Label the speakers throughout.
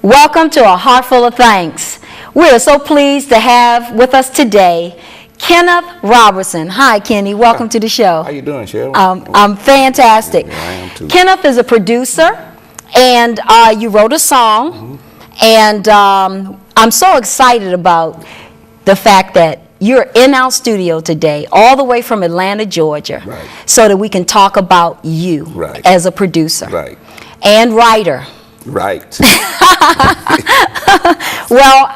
Speaker 1: Welcome to A Heart Full of Thanks. We are so pleased to have with us today Kenneth Robertson. Hi, Kenny. Welcome to the show.
Speaker 2: How you doing, Sharon?
Speaker 1: I'm fantastic.
Speaker 2: Yeah, I am too.
Speaker 1: Kenneth is a producer, and you wrote a song, and I'm so excited about the fact that you're in our studio today, all the way from Atlanta, Georgia,
Speaker 2: Right.
Speaker 1: so that we can talk about you
Speaker 2: Right.
Speaker 1: as a producer
Speaker 2: Right.
Speaker 1: and writer.
Speaker 2: Right.
Speaker 1: Well,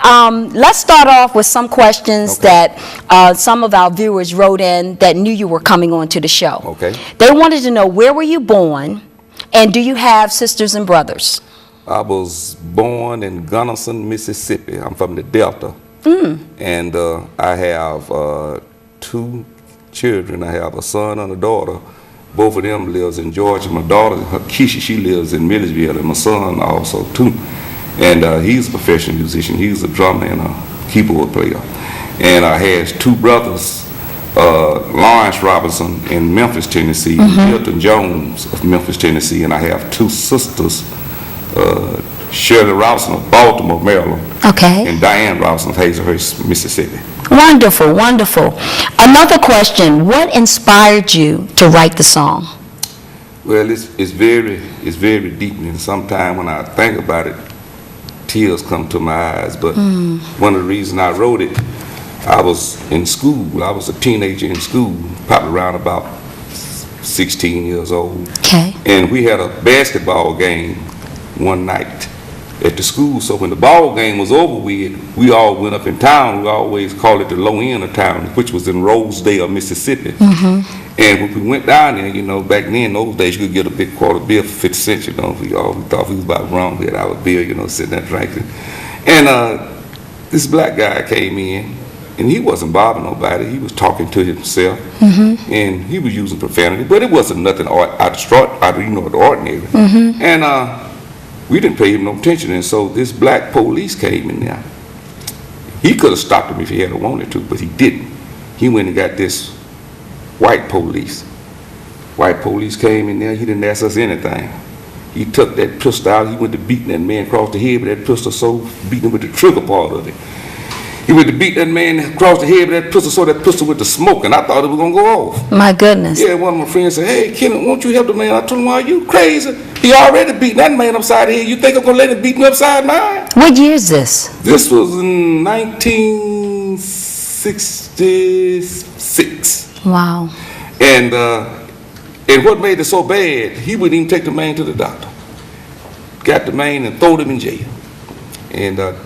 Speaker 1: let's start off with some questions
Speaker 2: Okay.
Speaker 1: that some of our viewers wrote in that knew you were coming on to the show.
Speaker 2: Okay.
Speaker 1: They wanted to know, where were you born, and do you have sisters and brothers?
Speaker 2: I was born in Gunnison, Mississippi. I'm from the Delta. And I have two children. I have a son and a daughter. Both of them lives in Georgia. My daughter, Keisha, she lives in Milledgeville, and my son also too. And he's a professional musician. He's a drummer and a keyboard player. And I have two brothers, Lawrence Robinson in Memphis, Tennessee, and Hilton Jones of Memphis, Tennessee. And I have two sisters, Shirley Robinson of Baltimore, Maryland,
Speaker 1: Okay.
Speaker 2: and Diane Robinson of Hazelhurst, Mississippi.
Speaker 1: Wonderful, wonderful. Another question, what inspired you to write the song?
Speaker 2: Well, it's very deep, and sometimes when I think about it, tears come to my eyes. But one of the reasons I wrote it, I was in school. I was a teenager in school, probably around about 16 years old.
Speaker 1: Okay.
Speaker 2: And we had a basketball game one night at the school. So when the ball game was over with, we all went up in town. We always called it the low end of town, which was in Rosedale, Mississippi. And when we went down there, you know, back then, those days, you could get a big quarter bill for 50 cents, you know. We all thought we was about wrong. We had our bill, you know, sitting there drinking. And this black guy came in, and he wasn't bothering nobody. He was talking to himself, and he was using profanity, but it wasn't nothing out of the ordinary. And we didn't pay him no attention, and so this black police came in there. He could have stopped him if he had wanted to, but he didn't. He went and got this white police. White police came in there. He didn't ask us anything. He took that pistol out. He went to beating that man across the head with that pistol, so beating him with the trigger part of it. He went to beat that man across the head with that pistol, so that pistol went to smoke, and I thought it was going to go off.
Speaker 1: My goodness.
Speaker 2: Yeah, one of my friends said, "Hey, Kenneth, won't you help the man?" I told him, "Are you crazy? He already beat that man upside the head. You think I'm going to let him beat me upside mine?"
Speaker 1: What year is this?
Speaker 2: This was in 1966.
Speaker 1: Wow.
Speaker 2: And what made it so bad, he wouldn't even take the man to the doctor. Got the man and threw him in jail. And the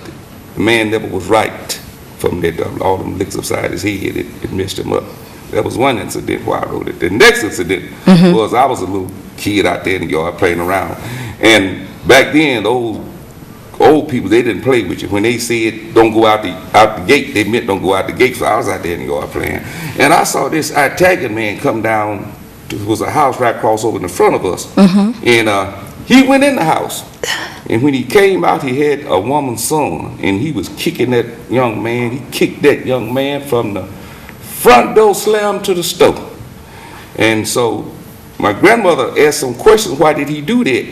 Speaker 2: man never was right from that, all them licks upside his head. It messed him up. That was one incident why I wrote it. The next incident was I was a little kid out there in the yard playing around. And back then, those old people, they didn't play with you. When they said don't go out the gate, they meant don't go out the gate. So I was out there in the yard playing. And I saw this Italian man come down. There was a house right across over in the front of us. And he went in the house. And when he came out, he had a woman's son. And he was kicking that young man. He kicked that young man from the front door, slammed to the stove. And so my grandmother asked some questions, why did he do that?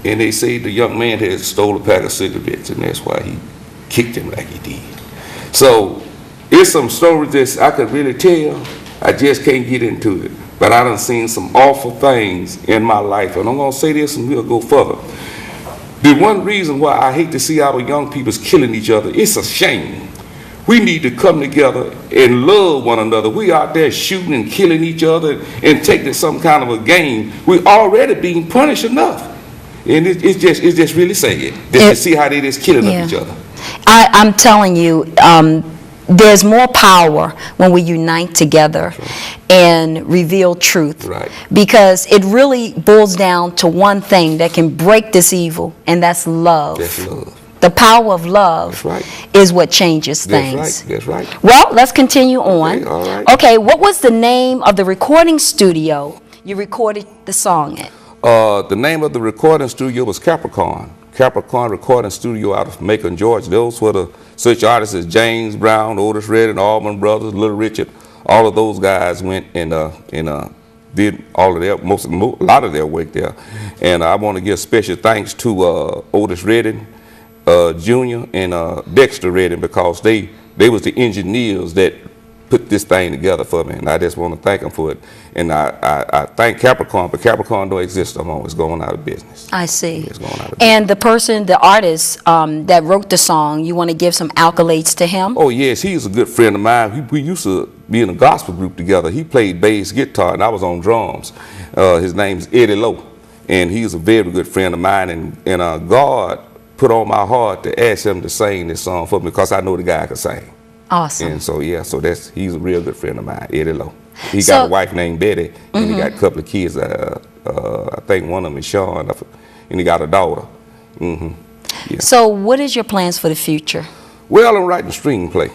Speaker 2: And they say the young man had stole a pack of cigarettes, and that's why he kicked him like he did. So it's some stories that I could really tell. I just can't get into it. But I done seen some awful things in my life. And I'm going to say this and we'll go further. The one reason why I hate to see our young people killing each other, it's a shame. We need to come together and love one another. We out there shooting and killing each other and taking some kind of a game. We already being punished enough. And it's just really sad to see how they just killing each other.
Speaker 1: I'm telling you, there's more power when we unite together and reveal truth.
Speaker 2: Right.
Speaker 1: Because it really boils down to one thing that can break this evil, and that's love.
Speaker 2: That's love.
Speaker 1: The power of love is what changes things.
Speaker 2: That's right.
Speaker 1: Well, let's continue on.
Speaker 2: Okay, all right.
Speaker 1: Okay, what was the name of the recording studio you recorded the song at?
Speaker 2: The name of the recording studio was Capricorn. Capricorn Recording Studio out of Macon, Georgia. Those were the such artists as James Brown, Otis Redding, Allman Brothers, Little Richard. All of those guys went and did all of their, a lot of their work there. And I want to give special thanks to Otis Redding Junior and Dexter Redding, because they was the engineers that put this thing together for me, and I just want to thank them for it. And I thank Capricorn, but Capricorn don't exist no more. It's going out of business.
Speaker 1: I see.
Speaker 2: It's going out of business.
Speaker 1: And the person, the artist that wrote the song, you want to give some accolades to him?
Speaker 2: Oh yes, he's a good friend of mine. We used to be in a gospel group together. He played bass guitar and I was on drums. His name's Eddie Lowe, and he's a very good friend of mine. And God put on my heart to ask him to sing this song for me, because I know the guy could sing.
Speaker 1: Awesome.
Speaker 2: And so yeah, so he's a real good friend of mine, Eddie Lowe. He got a wife named Betty, and he got a couple of kids. I think one of them is Sean, and he got a daughter. Yeah.
Speaker 1: So what is your plans for the future?
Speaker 2: Well, I'm writing a screenplay.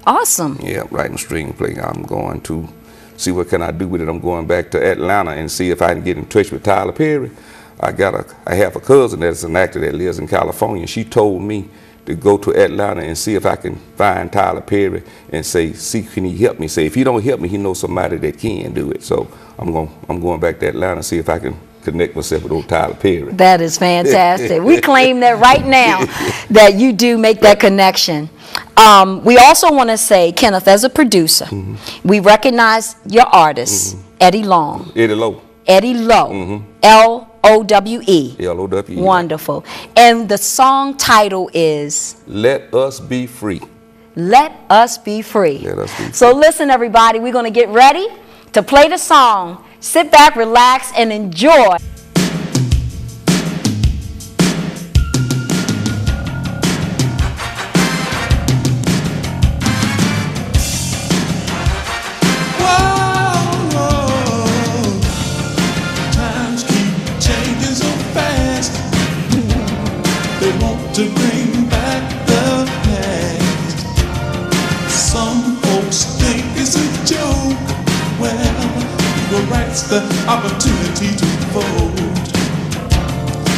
Speaker 1: Awesome.
Speaker 2: Yeah, writing a screenplay. I'm going to see what can I do with it. I'm going back to Atlanta and see if I can get in touch with Tyler Perry. I have a cousin that's an actor that lives in California. She told me to go to Atlanta and see if I can find Tyler Perry and say, see, can he help me? Say, if he don't help me, he knows somebody that can do it. So I'm going back to Atlanta and see if I can connect myself with old Tyler Perry.
Speaker 1: That is fantastic. We claim that right now, that you do make that connection. We also want to say, Kenneth, as a producer, we recognize your artist, Eddie Long.
Speaker 2: Eddie Lowe.
Speaker 1: Eddie Lowe. L-O-W-E.
Speaker 2: L-O-W-E.
Speaker 1: Wonderful. And the song title is
Speaker 2: Let Us Be Free.
Speaker 1: Let Us Be Free.
Speaker 2: Let Us Be Free.
Speaker 1: So listen, everybody, we're going to get ready to play the song. Sit back, relax, and enjoy.
Speaker 3: To bring back the past. Some folks think it's a joke. Well, equal rights, the opportunity to vote.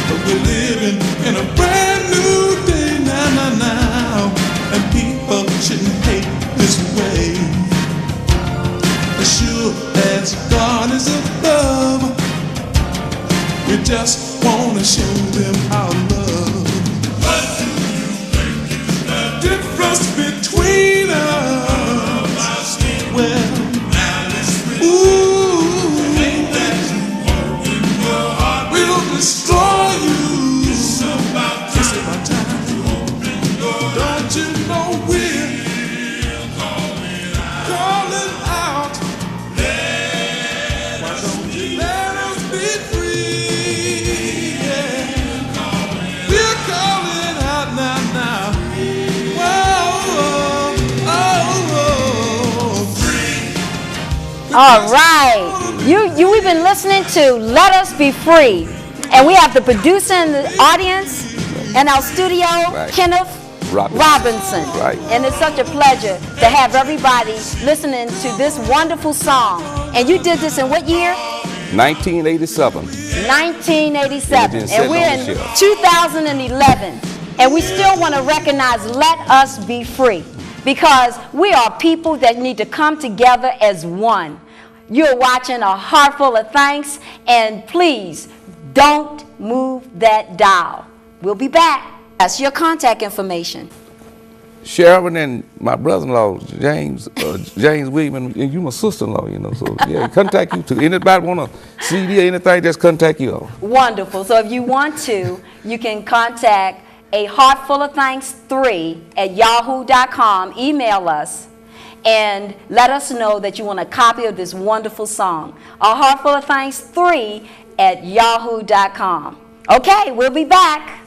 Speaker 3: But we're living in a brand new day now, and people shouldn't hate this way. As sure as God is above, we just want to show them our love. What do you think is the difference between us? Well, ooh, ain't that you open your heart? We'll destroy you. It's about time to open your heart. Don't you know we're calling out? Why don't you let us be free? Yeah. We're calling out now. Whoa, free.
Speaker 1: All right. We've been listening to Let Us Be Free. And we have the producer in the audience in our studio, Kenneth Robinson.
Speaker 2: Right.
Speaker 1: And it's such a pleasure to have everybody listening to this wonderful song. And you did this in what year?
Speaker 2: 1987.
Speaker 1: 1987. And we're in
Speaker 2: on the shelf.
Speaker 1: 2011. And we still want to recognize Let Us Be Free, because we are people that need to come together as one. You're watching A Heart Full of Thanks, and please don't move that dial. We'll be back. That's your contact information.
Speaker 2: Sharon and my brother-in-law, James William, and you my sister-in-law, you know, so yeah, contact you too. Anybody want a CD or anything, just contact you.
Speaker 1: Wonderful. So if you want to, you can contact A Heart Full of Thanks 3 at yahoo.com. Email us and let us know that you want a copy of this wonderful song. A Heart Full of Thanks 3 at yahoo.com. Okay, we'll be back.